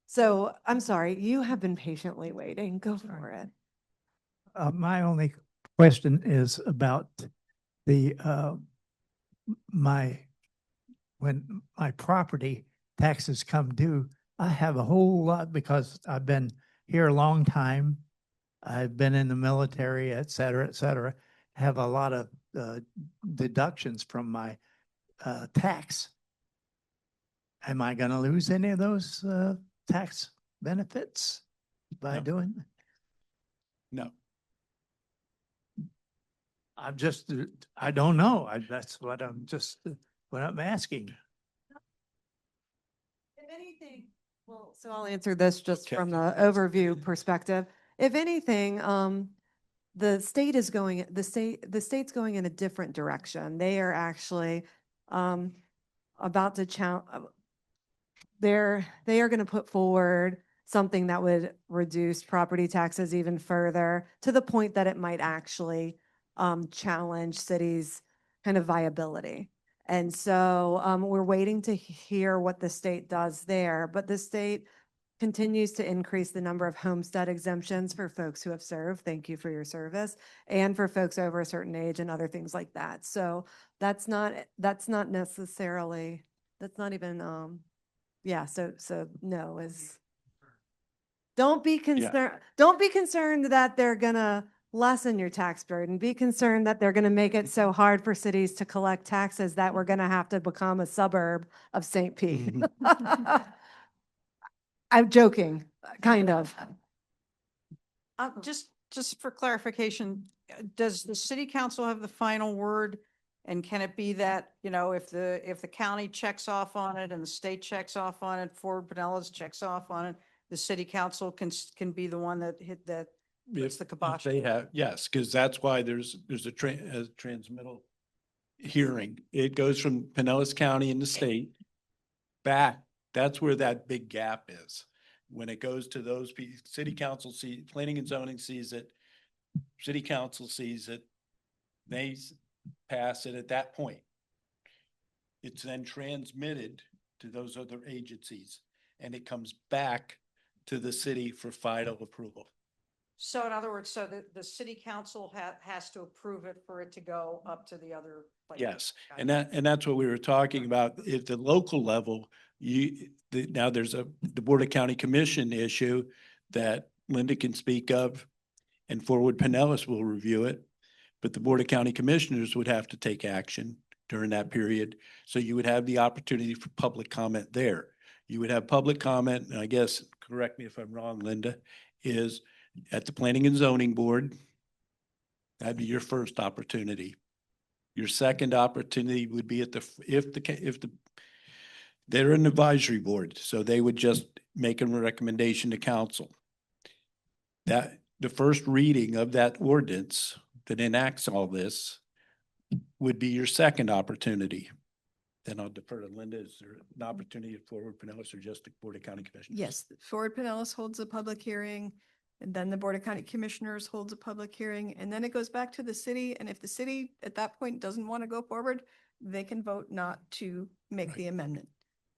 Speaker 1: so I'm sorry, you have been patiently waiting. Go for it.
Speaker 14: My only question is about the, when my property taxes come due, I have a whole lot because I've been here a long time. I've been in the military, et cetera, have a lot of deductions from my tax. Am I going to lose any of those tax benefits by
Speaker 4: No.
Speaker 14: doing that?
Speaker 4: No.
Speaker 14: I'm just, I don't know. That's what I'm just, what I'm asking.
Speaker 1: If anything, well, so I'll answer this just
Speaker 4: Okay.
Speaker 1: from the overview perspective. If anything, the state is going, the state's going in a different direction. They are actually about to they are going to put forward something that would reduce property taxes even further to the point that it might actually challenge cities' kind of viability. And so we're waiting to hear what the state does there, but the state continues to increase the number of homestead exemptions for folks who have served. Thank you for your service, and for folks over a certain age and other things like that. So that's not necessarily, that's not even, yeah, so no is, don't be concerned that they're gonna lessen your tax burden. Be concerned that they're gonna make it so hard for cities to collect taxes that we're gonna have to become a suburb of St. Pete. I'm joking, kind of.
Speaker 5: Just for clarification, does the city council have the final word? And can it be that, you know, if the county checks off on it and the state checks off on it, Fort Pinellas checks off on it, the city council can be the one that hit that, puts the kibosh?
Speaker 4: They have, yes, because that's why there's a transmittal hearing. It goes from Pinellas County in the state back. That's where that big gap is. When it goes to those, city council planning and zoning sees it, city council sees it, they pass it at that point. It's then transmitted to those other agencies and it comes back to the city for final approval.
Speaker 5: So in other words, so the city council has to approve it for it to go up to the other. places.
Speaker 4: Yes,
Speaker 5: Got
Speaker 4: and
Speaker 5: it.
Speaker 4: that's what we were talking about. At the local level, now there's the Board of County Commission issue that Linda can speak of. and Forward Pinellas will review it. But the Board of County Commissioners would have to take action during that period. So you would have the opportunity for public comment there. You would have public comment, and I guess, correct me if I'm wrong, Linda, is at the Planning and Zoning Board. That'd be your first opportunity. Your second opportunity would be at they're an advisory board, so they would just make a recommendation to council. That the first reading of that ordinance that enacts all this would be your second opportunity. Then I'll defer to Linda. Is there an opportunity at Forward Pinellas or just the Board of County Commissioners?
Speaker 2: Yes, Forward Pinellas holds a public hearing, and then the Board of County Commissioners holds a public hearing, and then it goes back to the city. And if the city at that point doesn't want to go forward, they can vote not to make the amendment.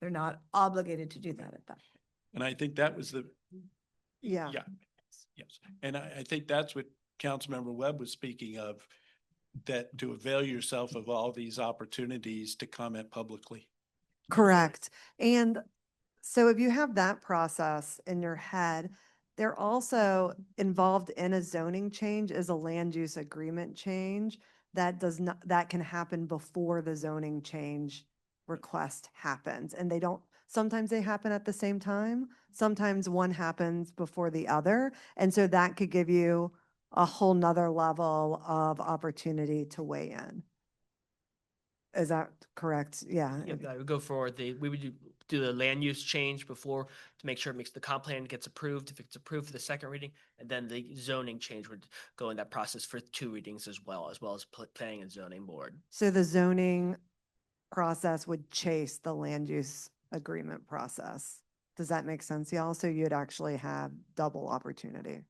Speaker 2: They're not obligated to do that at that point.
Speaker 4: And I think that was
Speaker 1: Yeah.
Speaker 4: Yes. And I think that's what Councilmember Webb was speaking of, that to avail yourself of all these opportunities to comment publicly.
Speaker 1: Correct. And so if you have that process in your head, they're also involved in a zoning change is a land use agreement change that can happen before the zoning change request happens. And sometimes they happen at the same time. Sometimes one happens before the other. And so that could give you a whole nother level of opportunity to weigh in. Is that correct? Yeah.
Speaker 3: Yeah, I would go for we would do the land use change before to make sure it makes the comp plan gets approved. If it's approved for the second reading, and then the zoning change would go in that process for 2 readings as well as planning and zoning board.
Speaker 1: So the zoning process would chase the land use agreement process. Does that make sense, y'all? So you'd actually have double opportunity.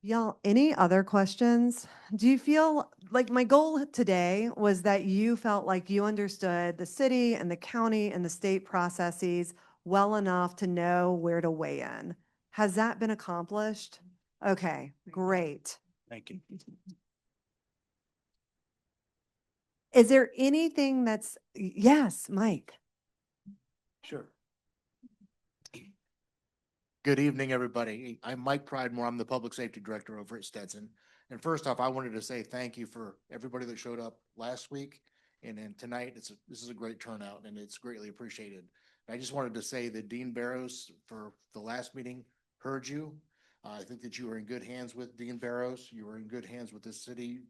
Speaker 1: Y'all, any other questions? Do you feel like my goal today was that you felt like you understood the city and the county and the state processes well enough to know where to weigh in? Has that been accomplished? Okay, great.
Speaker 4: Thank you.
Speaker 1: Is there anything yes, Mike?
Speaker 4: Sure.
Speaker 15: Good evening, everybody. I'm Mike Pridemore. I'm the Public Safety Director over at Stetson. And first off, I wanted to say thank you for everybody that showed up last week. And then tonight, this is a great turnout and it's greatly appreciated. I just wanted to say that Dean Barrows for the last meeting heard you. I think that you were in good hands with Dean Barrows. You were in good hands with the city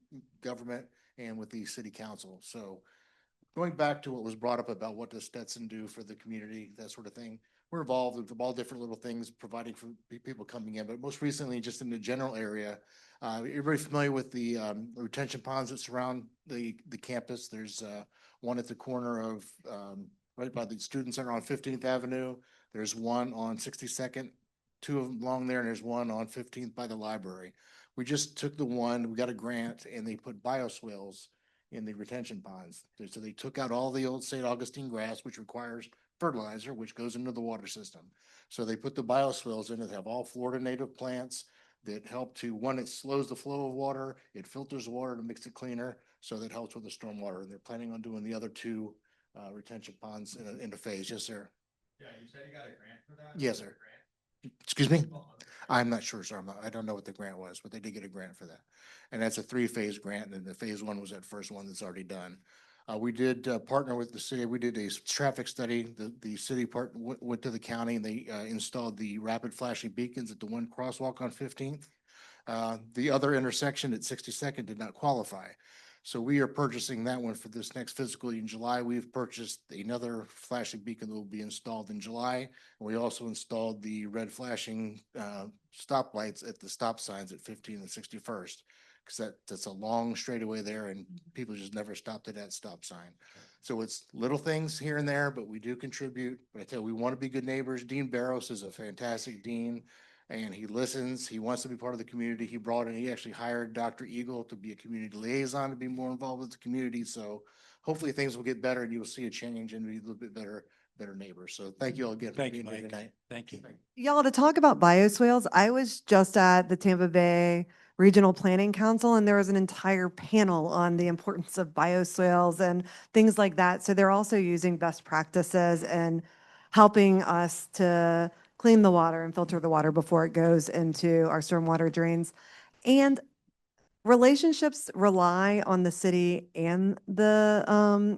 Speaker 15: government and with the city council. So going back to what was brought up about what does Stetson do for the community, that sort of thing. We're involved with all different little things, providing for people coming in, but most recently, just in the general area, everybody familiar with the retention ponds that surround the campus. There's one at the corner of right by the Student Center on 15th Avenue. There's one on 62nd, 2 of them along there, and there's one on 15th by the library. We just took the one, we got a grant, and they put bioswales in the retention ponds. So they took out all the old St. Augustine grass, which requires fertilizer, which goes into the water system. So they put the bioswales in it, have all Florida native plants that help to, one, it slows the flow of water, it filters the water to mix it cleaner, so that helps with the stormwater. And they're planning on doing the other 2 retention ponds in a phase. Yes, sir.
Speaker 14: Yeah, you said you got a grant for that?
Speaker 15: Yes, sir. Excuse me? I'm not sure, sir. I don't know what the grant was, but they did get a grant for that. And that's a 3-phase grant, and the phase 1 was that first one that's already done. We did partner with the city. We did a traffic study. The city went to the county and they installed the rapid flashing beacons at the one crosswalk on 15th. The other intersection at 62nd did not qualify. So we are purchasing that one for this next fiscal year in July. We've purchased another flashing beacon that will be installed in July. And we also installed the red flashing stoplights at the stop signs at 15th and 61st. Because that's a long straightaway there and people just never stopped at that stop sign. So it's little things here and there, but we do contribute. But I tell you, we want to be good neighbors. Dean Barrows is a fantastic dean and he listens. He wants to be part of the community. He actually hired Dr. Eagle to be a community liaison to be more involved with the community. So hopefully things will get better and you will see a change and be a little bit better neighbors. So thank you all again.
Speaker 4: Thank you,
Speaker 15: for being here
Speaker 4: Mike.
Speaker 15: tonight.
Speaker 4: Thank you.
Speaker 1: Y'all, to talk about bioswales, I was just at the Tampa Bay Regional Planning Council, and there was an entire panel on the importance of bioswales and things like that. So they're also using best practices and helping us to clean the water and filter the water before it goes into our stormwater drains. And relationships rely on the city and the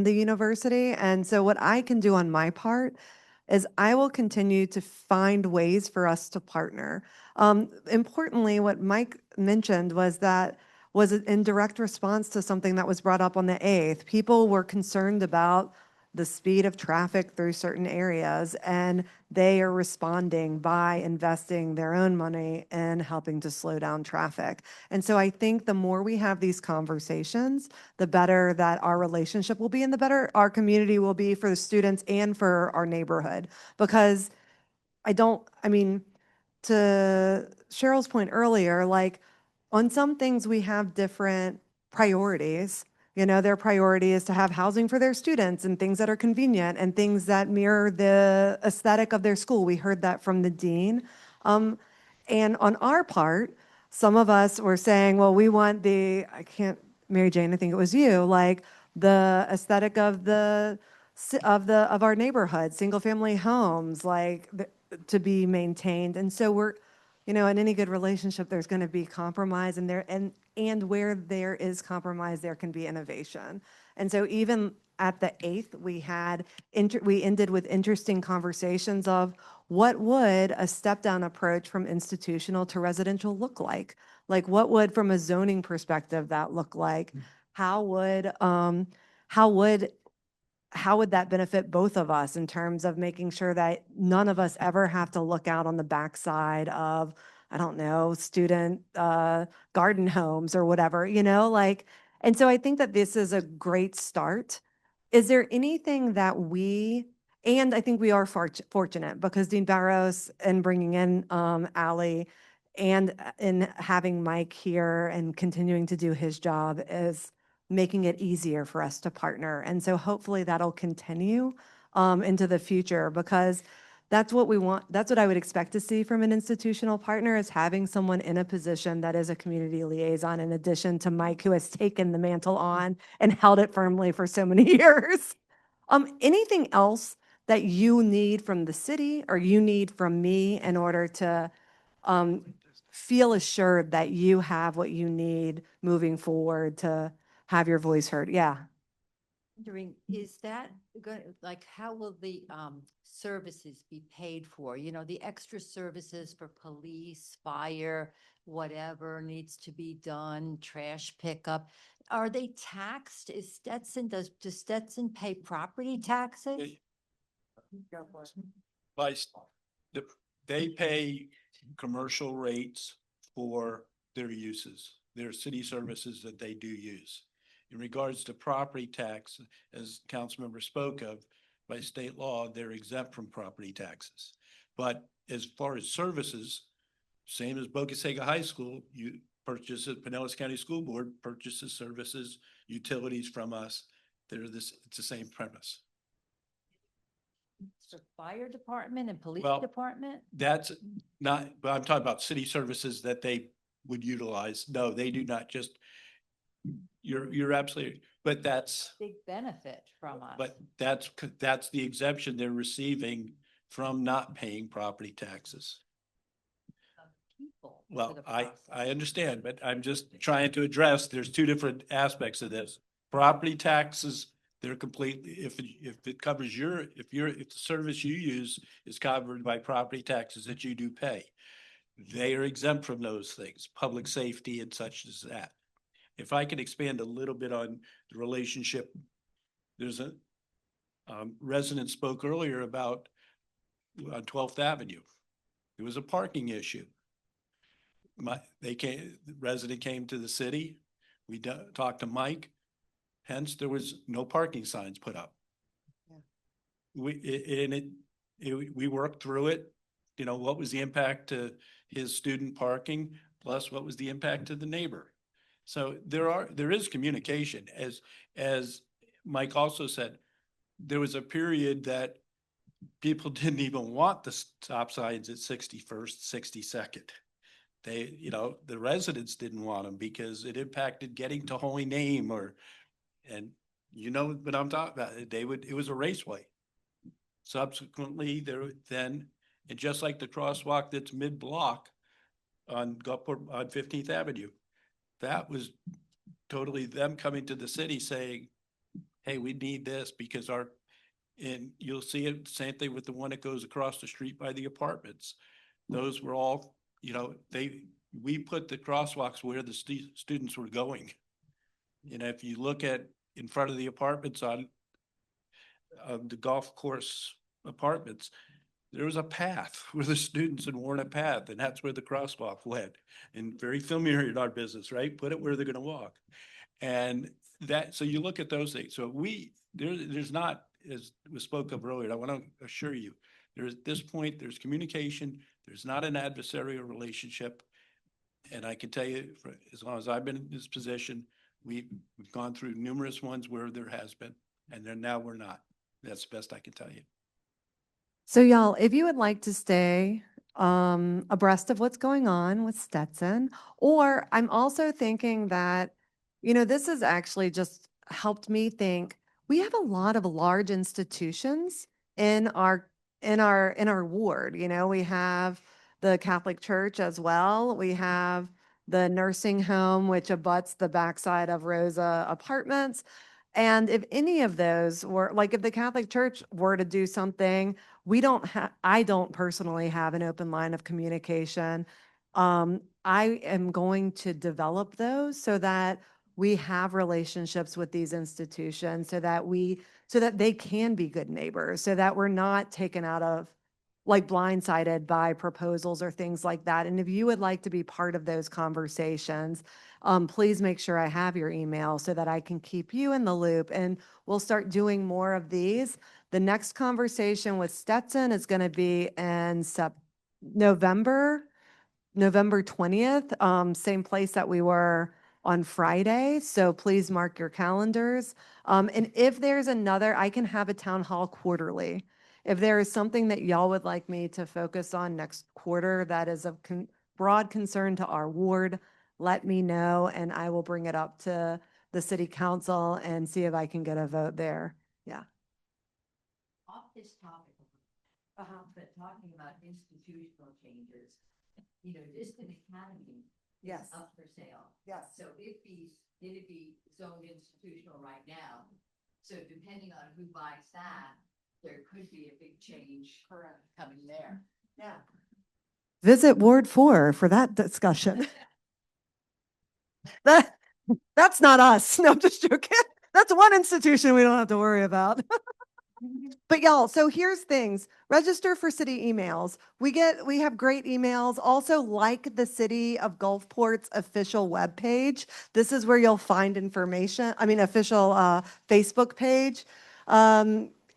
Speaker 1: university. And so what I can do on my part is I will continue to find ways for us to partner. Importantly, what Mike mentioned was in direct response to something that was brought up on the 8th. People were concerned about the speed of traffic through certain areas, and they are responding by investing their own money in helping to slow down traffic. And so I think the more we have these conversations, the better that our relationship will be and the better our community will be for the students and for our neighborhood. Because I mean, to Cheryl's point earlier, like on some things we have different priorities. You know, their priority is to have housing for their students and things that are convenient and things that mirror the aesthetic of their school. We heard that from the dean. And on our part, some of us were saying, well, we want Mary Jane, I think it was you, like the aesthetic of of our neighborhood, single family homes, like to be maintained. And so we're, in any good relationship, there's going to be compromise, and where there is compromise, there can be innovation. And so even at the 8th, we ended with interesting conversations of what would a step down approach from institutional to residential look like? Like what would, from a zoning perspective, that look like? How would that benefit both of us in terms of making sure that none of us ever have to look out on the backside of, I don't know, student garden homes or whatever, and so I think that this is a great start. Is there anything that and I think we are fortunate because Dean Barros and bringing in Ally and in having Mike here and continuing to do his job is making it easier for us to partner. And so hopefully that'll continue into the future because that's what we want. That's what I would expect to see from an institutional partner is having someone in a position that is a community liaison in addition to Mike, who has taken the mantle on and held it firmly for so many years. Anything else that you need from the city or you need from me in order to feel assured that you have what you need moving forward to have your voice heard? Yeah.
Speaker 6: Wondering, is that going, like, how will the services be paid for? The extra services for police, fire, whatever needs to be done, trash pickup. Are they taxed? Does Stetson pay property taxes?
Speaker 4: They pay commercial rates for their uses, their city services that they do use. In regards to property tax, as Councilmember spoke of, by state law, they're exempt from property taxes. But as far as services, same as Boca Sega High School, you purchase it, Pinellas County School Board purchases services, utilities from us. It's the same premise.
Speaker 6: The fire department and police department?
Speaker 4: That's not, but I'm talking about city services that they would utilize. No, they do not just, you're absolutely, but that's.
Speaker 6: Big benefit from us.
Speaker 4: But that's the exemption they're receiving from not paying property taxes. Well, I understand, but I'm just trying to address, there's two different aspects of this. Property taxes, they're completely, if it covers if the service you use is covered by property taxes that you do pay, they are exempt from those things, public safety and such as that. If I can expand a little bit on the relationship, there's a resident spoke earlier about on 12th Avenue. There was a parking issue. The resident came to the city. We talked to Mike. Hence, there was no parking signs put up. Yeah. We worked through it. What was the impact to his student parking? Plus, what was the impact to the neighbor? So there is communication. As Mike also said, there was a period that people didn't even want the stop signs at 61st, 62nd. The residents didn't want them because it impacted getting to Holy Name what I'm talking about. It was a raceway. Subsequently, then And just like the crosswalk that's mid-block on Gulfport, on 15th Avenue, that was totally them coming to the city saying, hey, we need this because and you'll see it, same thing with the one that goes across the street by the apartments. Those were all, we put the crosswalks where the students were going. If you look at in front of the apartments on the golf course apartments, there was a path where the students had worn a path, and that's where the crosswalk went. And very familiar in our business, right? Put it where they're going to walk. And so you look at those things. So there's not, as was spoke of earlier, I want to assure you, at this point, there's communication. There's not an adversarial relationship. And I can tell you, for as long as I've been in this position, we've gone through numerous ones where there has been, and then now we're not. That's the best I can tell you.
Speaker 1: So y'all, if you would like to stay abreast of what's going on with Stetson, or I'm also thinking that, this has actually just helped me think we have a lot of large institutions in our ward. We have the Catholic Church as well. We have the nursing home, which abuts the backside of Rosa Apartments. And if any of those were, like if the Catholic Church were to do something, I don't personally have an open line of communication. I am going to develop those so that we have relationships with these institutions so that they can be good neighbors, so that we're not taken out of, like, blindsided by proposals or things like that. And if you would like to be part of those conversations, please make sure I have your email so that I can keep you in the loop, and we'll start doing more of these. The next conversation with Stetson is going to be in November 20th, same place that we were on Friday. So please mark your calendars. And if there's I can have a town hall quarterly. If there is something that y'all would like me to focus on next quarter that is of broad concern to our ward, let me know, and I will bring it up to the city council and see if I can get a vote there. Yeah.
Speaker 6: Off this topic, but talking about institutional changes, just an academy is up for sale.
Speaker 1: Yes.
Speaker 6: So it'd be zoned institutional right now. So depending on who buys that, there could be a big change coming there.
Speaker 1: Yeah. Visit Ward 4 for that discussion. That's not us. No, I'm just joking. That's one institution we don't have to worry about. But y'all, so here's things. Register for city emails. We have great emails. Also, like the City of Gulfport's official webpage. This is where you'll find information. Official Facebook page.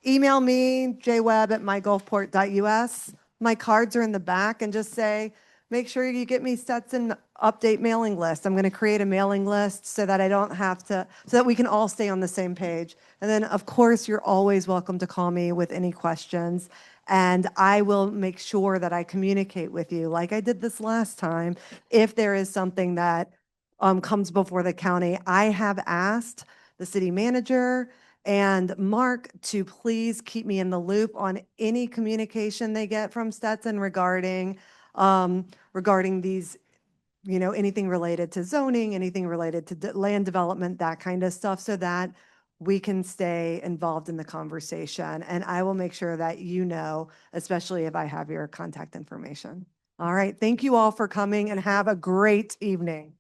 Speaker 1: Email me, jwebb@mygulfport.us. My cards are in the back, and just say, make sure you get me Stetson update mailing list. I'm going to create a mailing list so that I don't have to, so that we can all stay on the same page. And then, of course, you're always welcome to call me with any questions. And I will make sure that I communicate with you like I did this last time. If there is something that comes before the county, I have asked the city manager and Mark to please keep me in the loop on any communication they get from Stetson regarding these, anything related to zoning, anything related to land development, that kind of stuff, so that we can stay involved in the conversation. And I will make sure that especially if I have your contact information. All right. Thank you all for coming, and have a great evening.